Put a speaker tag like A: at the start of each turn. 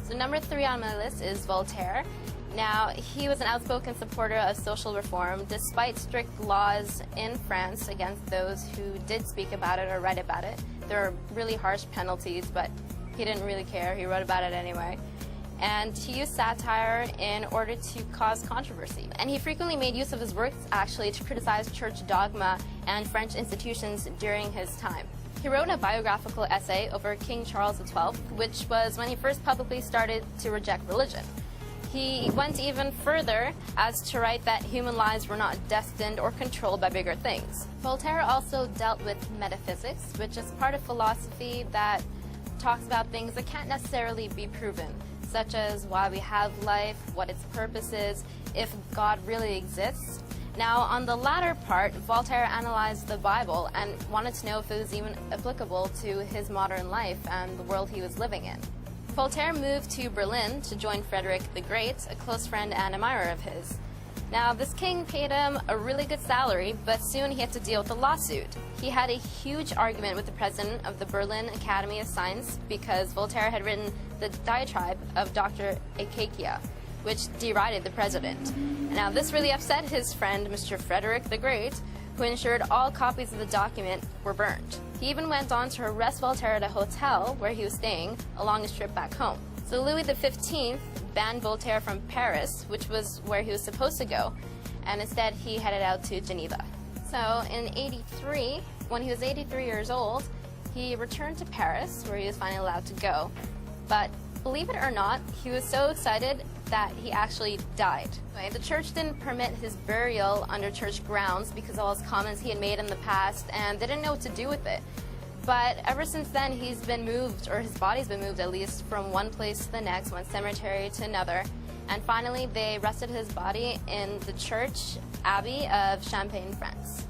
A: So number 3 on my list is Voltaire. Now, he was an outspoken supporter of social reform, despite strict laws in France against those who did speak about it or write about it. There were really harsh penalties, but he didn't really care. He wrote about it anyway. And he used satire in order to cause controversy. And he frequently made use of his works, actually, to criticize church dogma and French institutions during his time. He wrote a biographical essay over King Charles XII, which was when he first publicly started to reject religion. He went even further as to write that human lives were not destined or controlled by bigger things. Voltaire also dealt with metaphysics, which is part of philosophy that talks about things that can't necessarily be proven, such as why we have life, what its purpose is, if God really exists. Now, on the latter part, Voltaire analyzed the Bible and wanted to know if it was even applicable to his modern life and the world he was living in. Voltaire moved to Berlin to join Frederick the Great, a close friend and admirer of his. Now, this king paid him a really good salary, but soon he had to deal with a lawsuit. He had a huge argument with the president of the Berlin Academy of Science because Voltaire had written the diatribe of Dr. Akakia, which derided the president. Now, this really upset his friend, Mr. Frederick the Great, who ensured all copies of the document were burned. He even went on to arrest Voltaire at a hotel where he was staying along his trip back home. So Louis XV banned Voltaire from Paris, which was where he was supposed to go, and instead he headed out to Geneva. So in '83, when he was 83 years old, he returned to Paris, where he was finally allowed to go. But believe it or not, he was so excited that he actually died. Anyway, the church didn't permit his burial under church grounds because of all his comments he had made in the past, and they didn't know what to do with it. But ever since then, he's been moved, or his body's been moved at least, from one place to the next, one cemetery to another. And finally, they rested his body in the church abbey of Champagne, France.